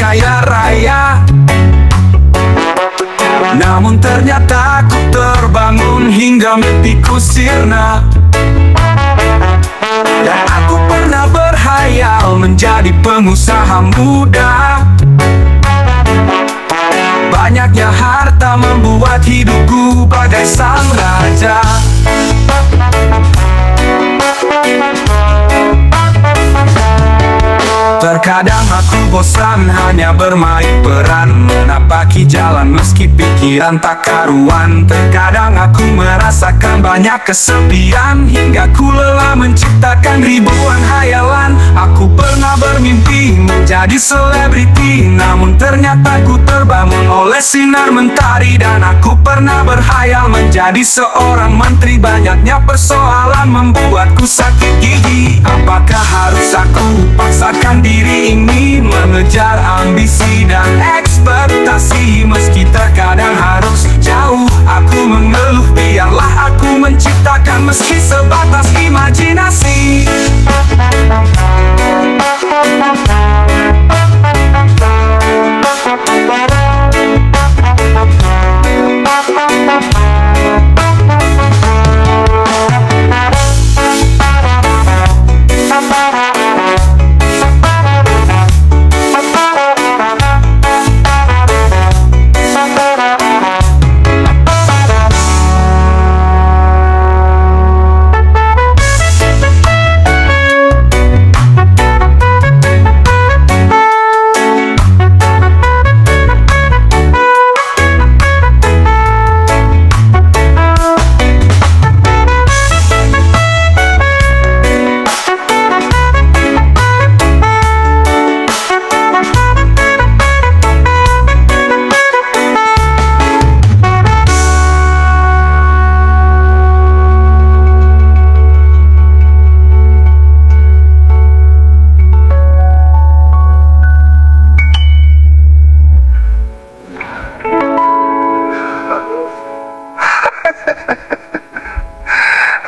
kaya raya. Namun ternyata aku terbangun hingga mimpiku sirna. Dan aku pernah berhayal menjadi pengusaha muda. Banyaknya harta membuat hidupku bagai sang raja. Terkadang aku bosan hanya bermain peran, menapaki jalan meski pikiran tak karuan. Terkadang aku merasakan banyak kesepian, hingga ku lelah menciptakan ribuan hayalan. Aku pernah bermimpi menjadi selebriti, namun ternyata ku terbangun oleh sinar mentari. Dan aku pernah berhayal menjadi seorang menteri, banyaknya persoalan membuatku sakit gigi. Apakah harus aku paksakan diri ini mengejar ambisi dan ekspektasi? Meski terkadang harus jauh aku mengeluh, biarlah aku menciptakan meski sebatas imajinasi.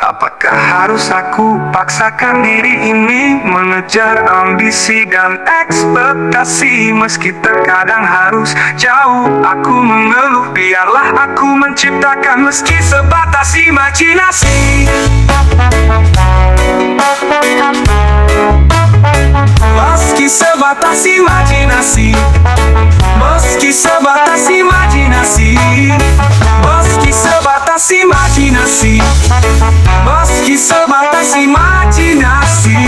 Apakah harus aku paksakan diri ini mengejar ambisi dan ekspektasi? Meski terkadang harus jauh aku mengeluh, biarlah aku menciptakan meski sebatas imajinasi. Meski sebatas imajinasi, meski sebatas imajinasi, meski sebatas imajinasi, meski sebatas imajinasi,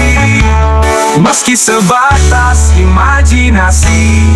meski sebatas imajinasi.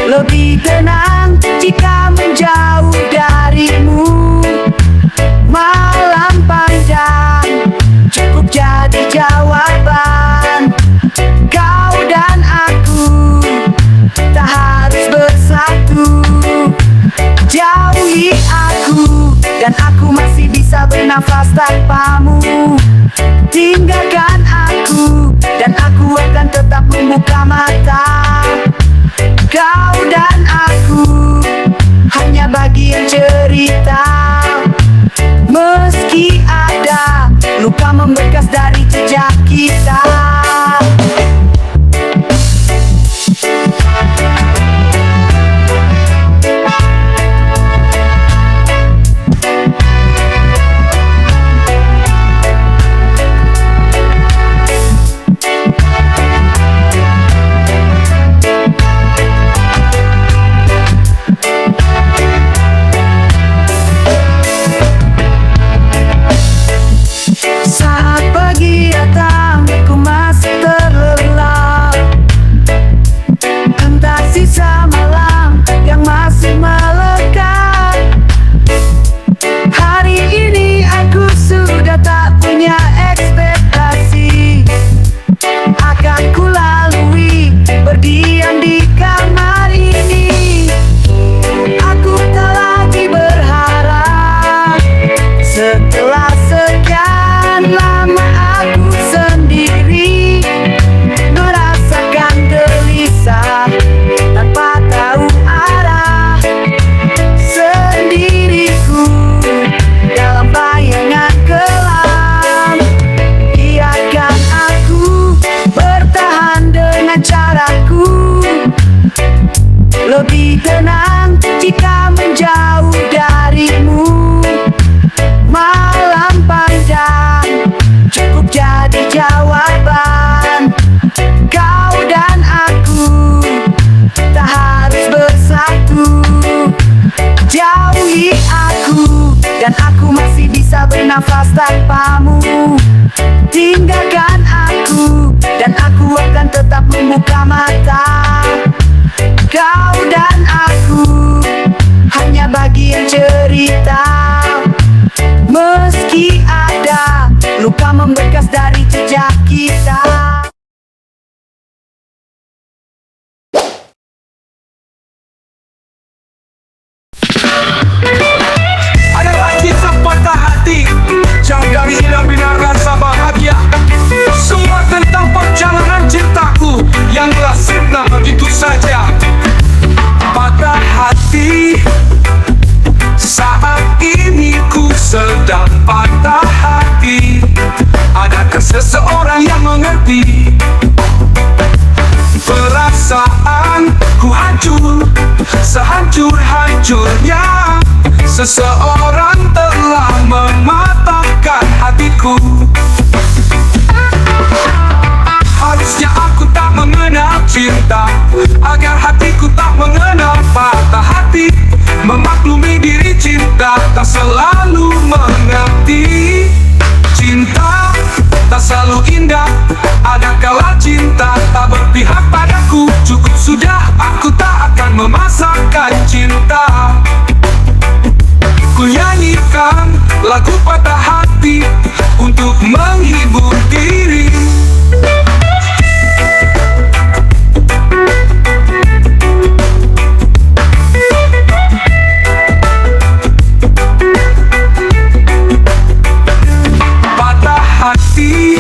Lebih tenang jika menjauh darimu. Malam panjang cukup jadi jawaban. Kau dan aku tak harus bersatu. Jauh Jauhi aku, dan aku masih bisa bernafas tanpamu. Tinggalkan aku, dan aku akan tetap membuka mata. Kau dan aku hanya bagian cerita. Meski ada luka membekas dari jejak kita. Saat pagi datang, ku masih terlelap. Entah sisa malam yang masih melekat. Hari ini aku sudah tak punya ekspektasi. Akan ku lalui berdiam di kamar ini. Aku tak lagi berharap. Setelah sekian lama aku sendiri, merasakan gelisah tanpa tahu arah. Sendiriku dalam bayangan kelam. Biarkan aku bertahan dengan caraku. Lebih tenang jika menjauh darimu. Malam panjang cukup jadi jawaban. Kau dan aku tak harus bersatu. Jauhi aku, dan aku masih bisa bernafas tanpamu. Tinggalkan aku, dan aku akan tetap membuka mata. Kau dan aku hanya bagian cerita. Meski ada luka membekas dari jejak kita. Adalah kisah patah hati, jauh dari benar rasa bahagia. Semua tentang perjalanan cintaku yang telah sirna begitu saja. Patah hati, saat ini ku sedang patah hati. Adakah seseorang yang mengerti? Perasaanku hancur, sehancur-hancurnya. Seseorang telah mematahkan hatiku. Harusnya aku tak mengenal cinta, agar hatiku tak mengenal patah hati. Memaklumi diri cinta tak selalu mengerti. Cinta tak selalu indah, ada kala cinta tak berpihak padaku. Cukup sudah, aku tak akan memaksakan cinta. Ku nyanyikan lagu patah hati untuk menghibur diri. Patah hati,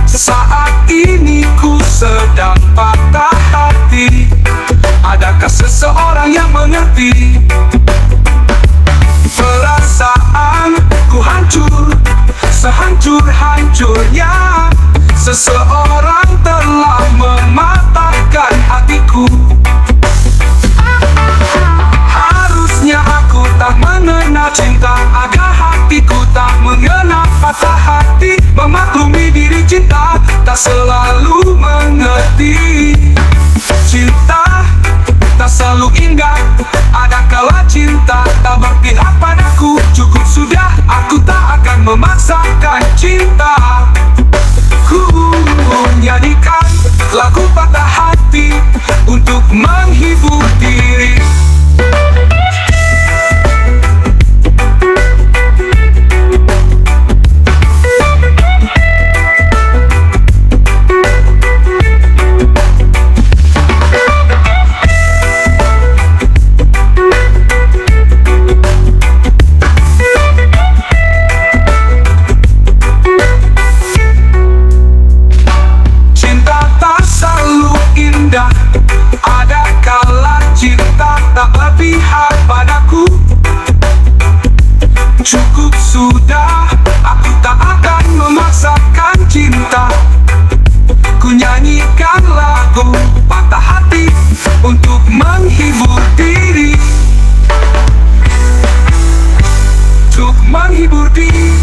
saat ini ku sedang patah hati. Adakah seseorang yang mengerti? Perasaanku hancur, sehancur-hancurnya. sudah, aku tak akan memaksakan cinta. Ku nyanyikan lagu patah hati untuk menghibur diri, untuk menghibur diri.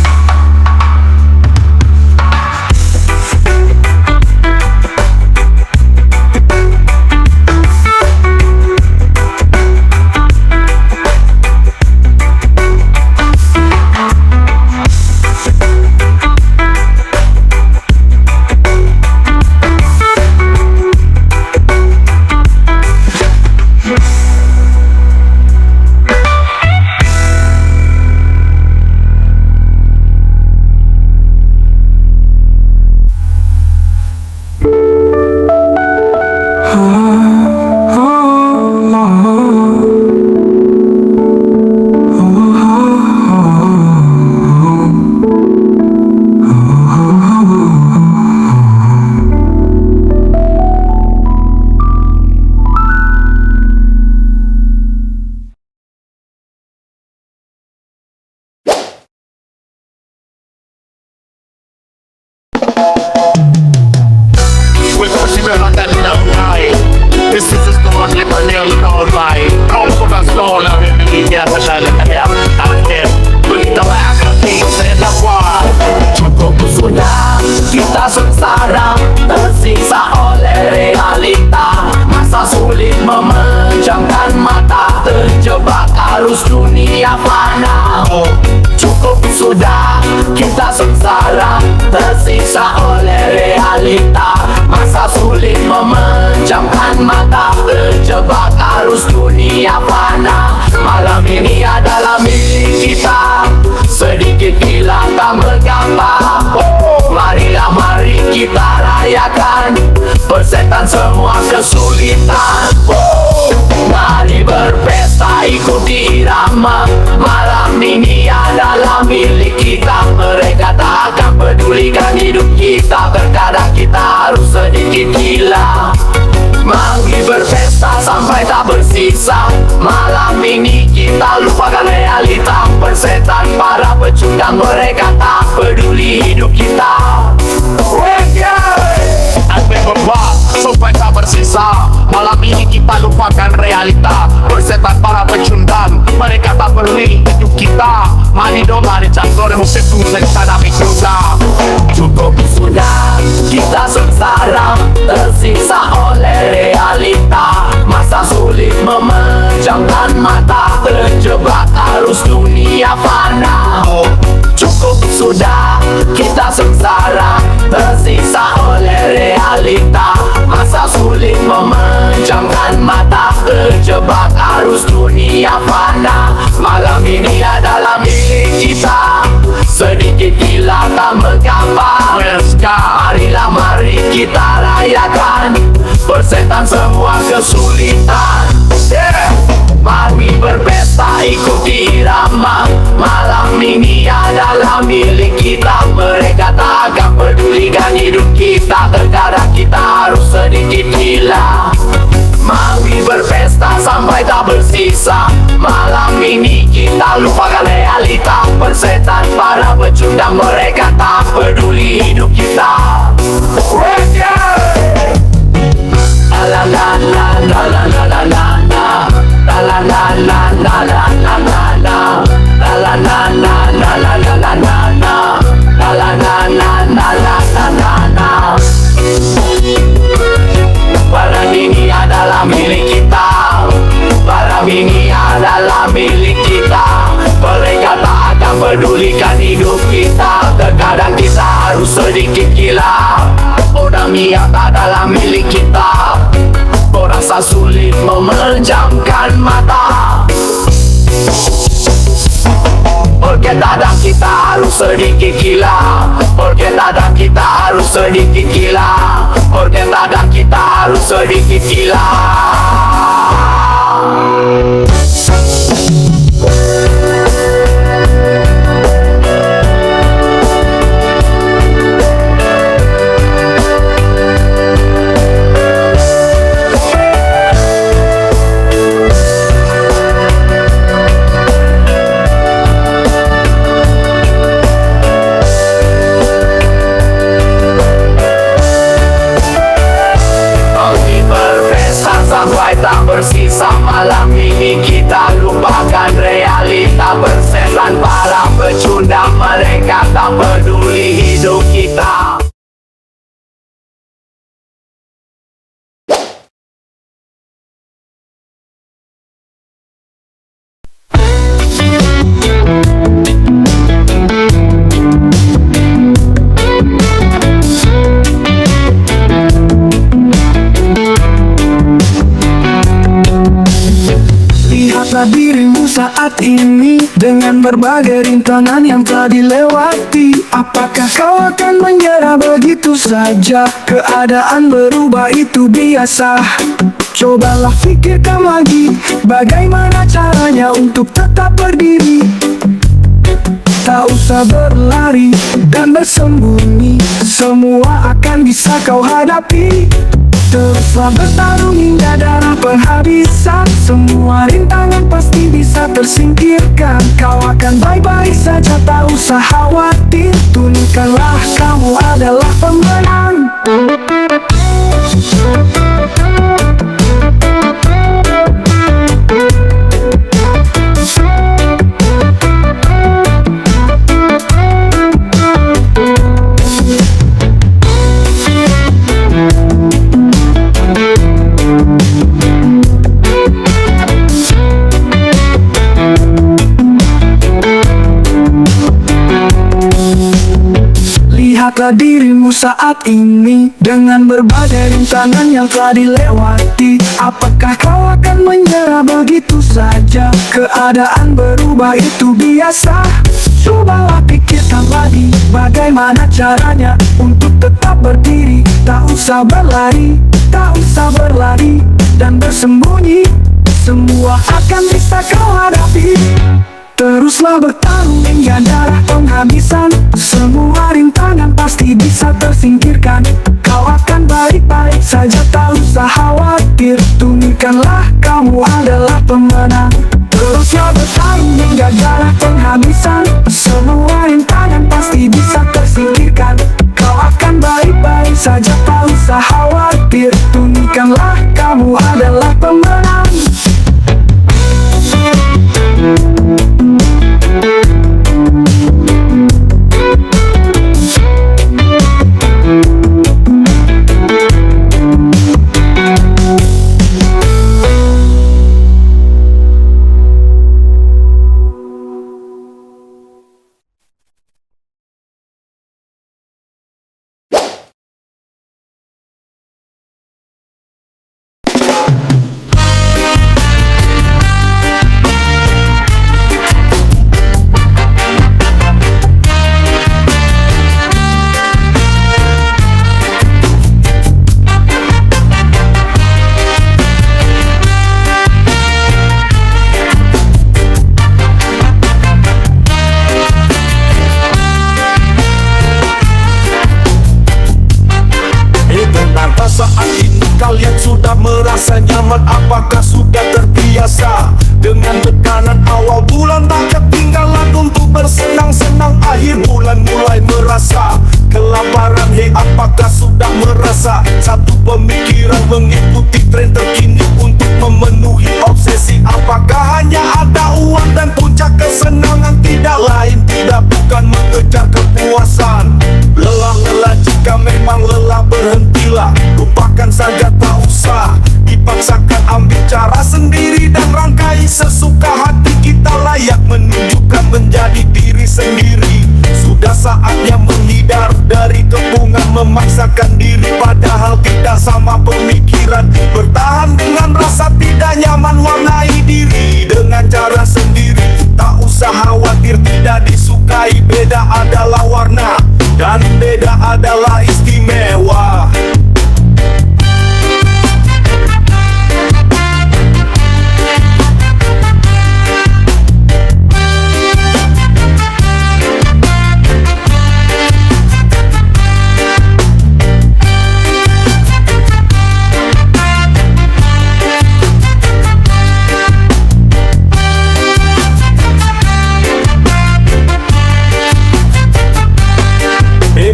Cukup sudah kita sengsara, tersiksa oleh realita. Masa sulit memejamkan mata, terjebak arus dunia fana. Cukup sudah kita sengsara, tersiksa oleh realita. Masa sulit memejamkan mata, terjebak arus dunia fana. Malam ini adalah milik kita, sedikit gila tak bergambar. Marilah mari kita rayakan, persetan semua kesulitan. Mari berpesta ikuti irama, malam ini adalah milik kita. Mereka tak akan pedulikan hidup kita, terkadang kita harus sedikit gila. Mari berpesta sampai tak bersisa, malam ini kita lupakan realita. Persetan para pecundang, mereka tak peduli hidup kita. Sampai tak bersisa, malam ini kita lupakan realita. Persetan para pecundang, mereka tak peduli hidup kita. Mari dong mari campur musik secara juga. Cukup sudah kita sengsara, tersiksa oleh realita. Masa sulit memejamkan mata, terjebak arus dunia fana. Cukup sudah kita sengsara, tersiksa oleh realita. Masa sulit memejamkan mata, terjebak arus dunia fana. Malam ini adalah milik kita, sedikit gila tak menggambar. Marilah mari kita rayakan, persetan semua kesulitan. Mari berpesta ikuti irama, malam ini adalah milik kita. Mereka tak akan pedulikan hidup kita, terkadang kita harus sedikit gila. Mari berpesta sampai tak bersisa, malam ini kita lupakan realita. Persetan para pecundang, mereka tak peduli hidup kita. La la la la la la la la la. La la la la la la la la la. La la la la la la la la la la. La la la la la la la la la. Barang ini adalah milik kita, barang ini adalah milik kita. Mereka tak akan pedulikan hidup kita, terkadang kita harus sedikit gila. Orang yang adalah milik kita, rasa sulit memejamkan mata. Porque kadang kita harus sedikit gila, porque kadang kita harus sedikit gila, porque kadang kita harus sedikit gila. kita berselan para pecundang, mereka tak peduli hidup kita. Lihatlah dirimu saat ini dengan berbagai rintangan yang telah dilewati. Apakah kau akan menyerah begitu saja? Keadaan berubah itu biasa. Cobalah pikirkan lagi, bagaimana caranya untuk tetap berdiri. Tak usah berlari dan bersembunyi, semua akan bisa kau hadapi. Teruslah bertarung hingga darah penghabisan, semua rintangan pasti bisa tersingkirkan. Kau akan baik-baik saja, tak usah khawatir. Tunjukkanlah kamu adalah pemenang. Lihatlah dirimu saat ini dengan berbagai rintangan yang telah dilewati. Apakah kau akan menyerah begitu saja? Keadaan berubah itu biasa. Cobalah pikirkan lagi, bagaimana caranya untuk tetap berdiri. Tak usah berlari, tak usah berlari dan bersembunyi, semua akan bisa kau hadapi. Teruslah bertarung hingga darah penghabisan, semua rintangan pasti bisa tersingkirkan. Kau akan baik-baik saja, tak usah khawatir. Tunjukkanlah kamu adalah pemenang. Teruslah bertarung hingga darah penghabisan, semua rintangan pasti bisa tersingkirkan. Kau akan baik-baik saja, tak usah khawatir. Tunjukkanlah kamu adalah pemenang. Saat ini kalian sudah merasa nyaman? Apakah sudah terbiasa dengan tekanan awal bulan? Tak ketinggalan untuk bersenang-senang, akhir bulan mulai merasa kelaparan. Hei, apakah sudah merasa satu pemikiran mengikuti tren terkini untuk memenuhi obsesi? Apakah hanya ada uang dan puncak kesenangan? Tidak lain, tidak bukan mengejar kepuasan. Lelah jika memang lelah, berhentilah. Lupakan saja, tak usah dipaksakan. Ambil cara sendiri dan rangkai sesuka hati. Kita layak menunjukkan menjadi diri sendiri. Sudah saatnya menghindar dari kepungan, memaksakan diri padahal tidak sama pemikiran. Bertahan dengan rasa tidak nyaman, warnai diri dengan cara sendiri. Tak usah khawatir tidak disukai, beda adalah warna dan beda adalah istimewa.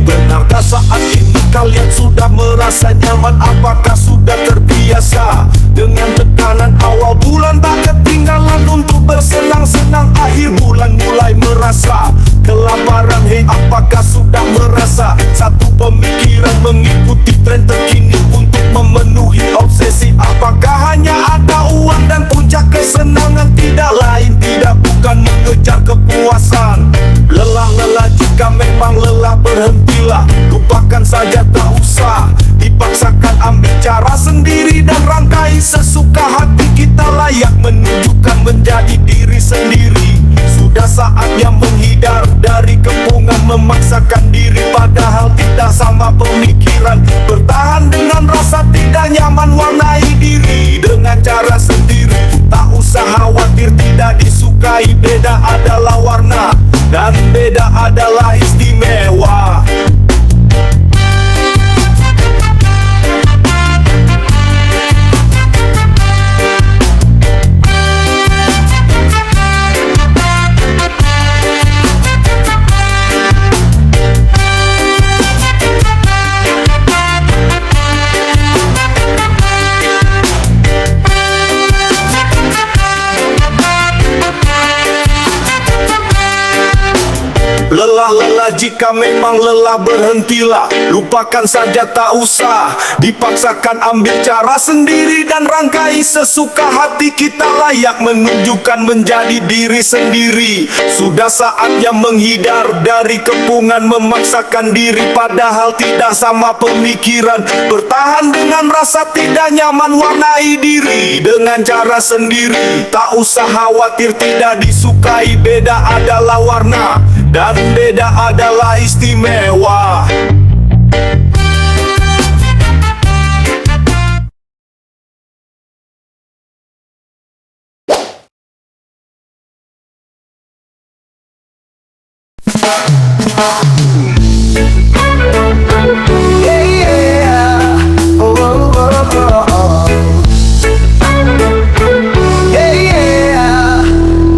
Benarkah saat ini kalian sudah mengikuti tren terkini untuk memenuhi obsesi. Apakah hanya ada uang dan puncak kesenangan? Tidak lain, tidak bukan mengejar kepuasan. Lelah jika memang lelah, berhentilah. Lupakan saja, tak usah dipaksakan, ambil cara sendiri dan rangkai sesuka hati. Kita layak menunjukkan menjadi diri sendiri. Sudah saatnya menghindar dari kepungan, memaksakan diri padahal tidak sama pemikiran. Bertahan dengan rasa tidak nyaman, warnai diri dengan cara sendiri. Tak usah khawatir tidak disukai, beda adalah warna dan beda adalah istimewa. Lelah jika memang lelah, berhentilah. Lupakan saja, tak usah dipaksakan, ambil cara sendiri dan rangkai sesuka hati. Kita layak menunjukkan menjadi diri sendiri. Sudah saatnya menghindar dari kepungan, memaksakan diri padahal tidak sama pemikiran. Bertahan dengan rasa tidak nyaman, warnai diri dengan cara sendiri. Tak usah khawatir tidak disukai, beda adalah warna dan beda adalah istimewa.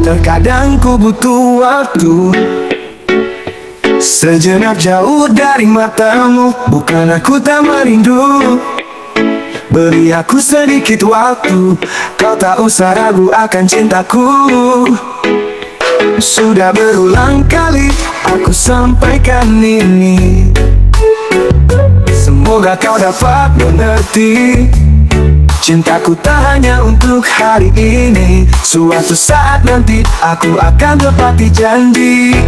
Terkadang ku butuh waktu sejenak jauh dari matamu. Bukan aku tak merindu, beri aku sedikit waktu. Kau tak usah ragu akan cintaku. Sudah berulang kali aku sampaikan ini, semoga kau dapat mengerti. Cintaku tak hanya untuk hari ini, suatu saat nanti aku akan tepati janji.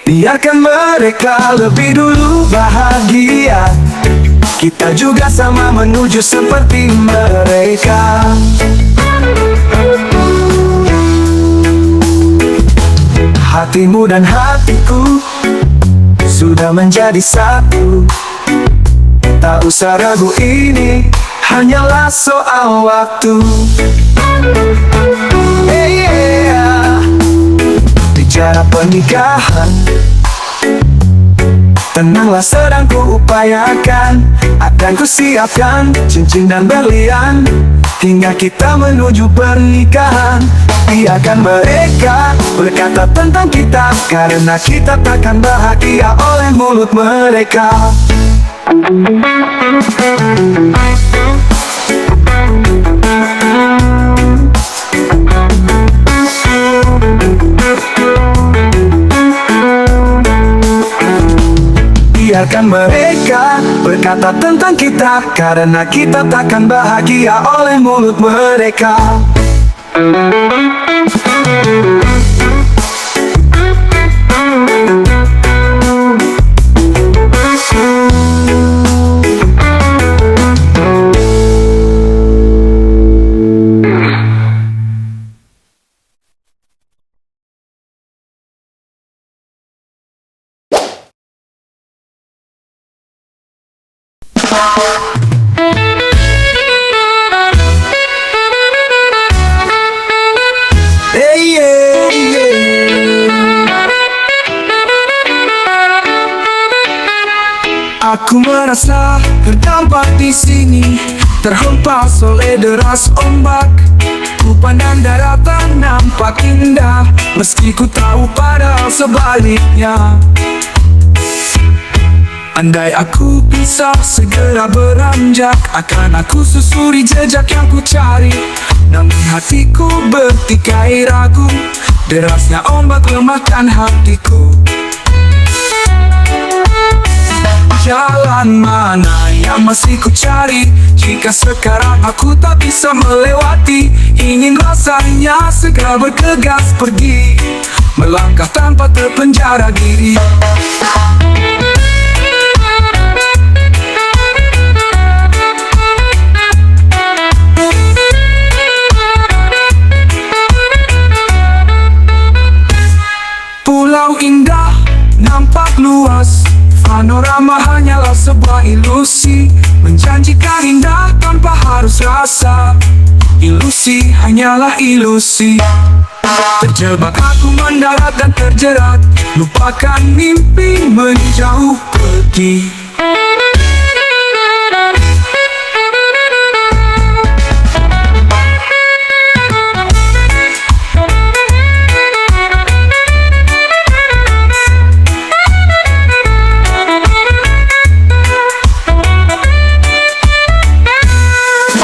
Biarkan mereka lebih dulu bahagia, kita juga sama menuju seperti mereka. Hatimu dan hatiku sudah menjadi satu. Tak usah ragu, ini hanyalah soal waktu. Bicara pernikahan, tenanglah sedang ku upayakan. Akan ku siapkan cincin dan berlian hingga kita menuju pernikahan. Biarkan mereka berkata tentang kita, karena kita takkan bahagia oleh mulut mereka. Biarkan mereka berkata tentang kita, karena kita takkan bahagia oleh mulut mereka. Aku merasa terdampak di sini, terhempas oleh deras ombak. Ku pandang daratan nampak indah, meski ku tahu padahal sebaliknya. Andai aku bisa segera beranjak, akan aku susuri jejak yang ku cari. Namun hatiku bertikai ragu, derasnya ombak lemahkan hatiku. Jalan mana yang masih ku cari? Jika sekarang aku tak bisa melewati, ingin rasanya segera bergegas pergi, melangkah tanpa terpenjara diri. Pulau indah nampak luas, panorama hanyalah sebuah ilusi, menjanjikan indah tanpa harus rasa. Ilusi hanyalah ilusi. Terjebak aku mendarat dan terjerat, lupakan mimpi menjauh pergi.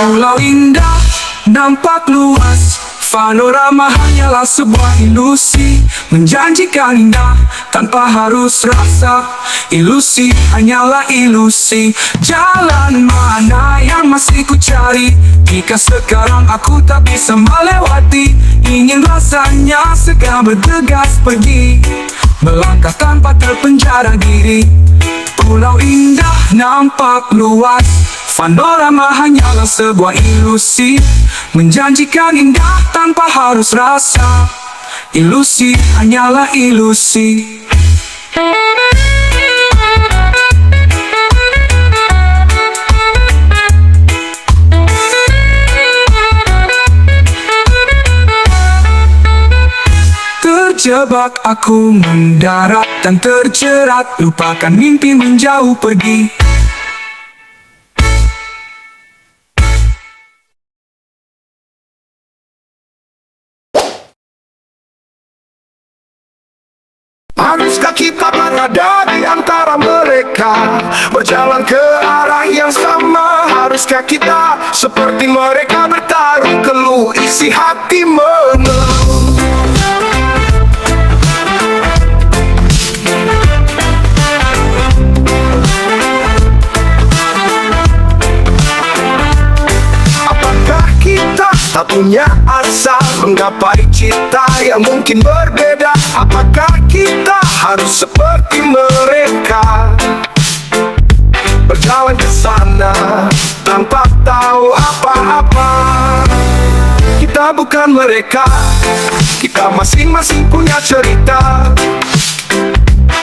Pulau indah nampak luas, panorama hanyalah sebuah ilusi, menjanjikan indah tanpa harus rasa. Ilusi hanyalah ilusi. Jalan mana yang masih ku cari? Jika sekarang aku tak bisa melewati, ingin rasanya segera bergegas pergi, melangkah tanpa terpenjara diri. Pulau indah nampak luas, panorama hanyalah sebuah ilusi, menjanjikan indah tanpa harus rasa. Ilusi hanyalah ilusi. Terjebak aku mendarat dan terjerat, lupakan mimpi menjauh pergi. Haruskah kita berada di antara mereka, berjalan ke arah yang sama? Haruskah kita seperti mereka bertarung, keluh isi hati mengeluh? Apakah kita tak punya asa menggapai cita yang mungkin berbeda? Apakah kita harus seperti mereka, berjalan ke sana tanpa tahu apa-apa? Kita bukan mereka, kita masing-masing punya cerita.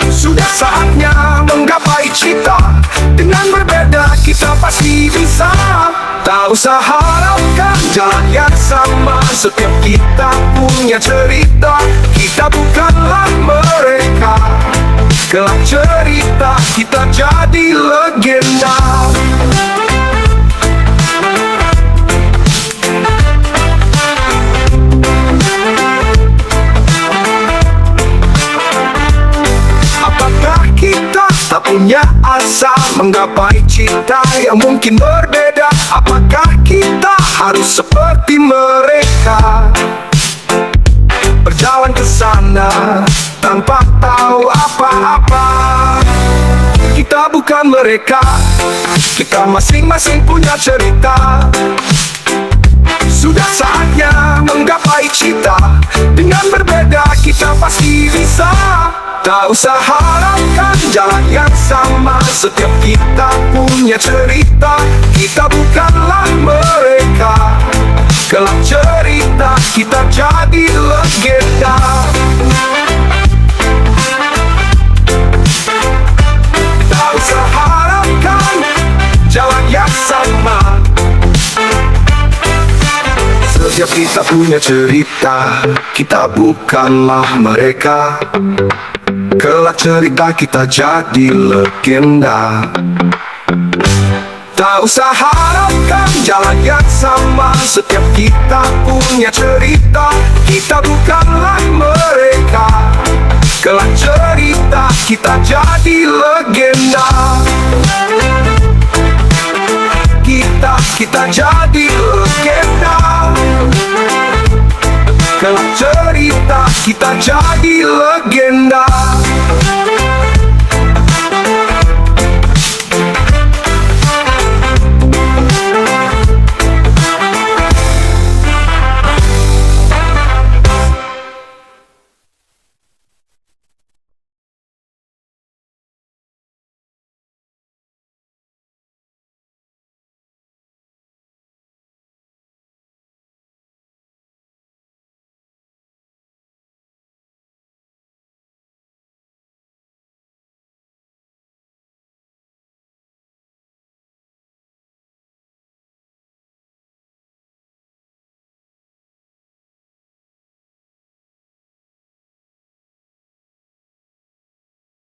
Sudah saatnya menggapai cita, dengan berbeda kita pasti bisa. Tak usah harapkan jalan yang sama, setiap kita punya cerita. Kita bukanlah mereka, kelak cerita kita jadi legenda. Apakah kita tak punya asa menggapai cita yang mungkin berbeda? Apakah kita harus seperti mereka, berjalan ke sana tanpa tahu apa-apa? Kita bukan mereka, kita masing-masing punya cerita. Sudah saatnya menggapai cita, dengan berbeda kita pasti bisa. Tak usah harapkan jalan yang sama, setiap kita punya cerita. Kita bukanlah mereka, kelak cerita kita jadi legenda. Tak usah harapkan jalan yang sama, setiap kita punya cerita. Kita bukanlah mereka, kelak cerita kita jadi legenda. Tak usah harapkan jalan yang sama, setiap kita punya cerita. Kita bukanlah mereka, kelak cerita kita jadi legenda. Kita jadi legenda, kelak cerita kita jadi legenda.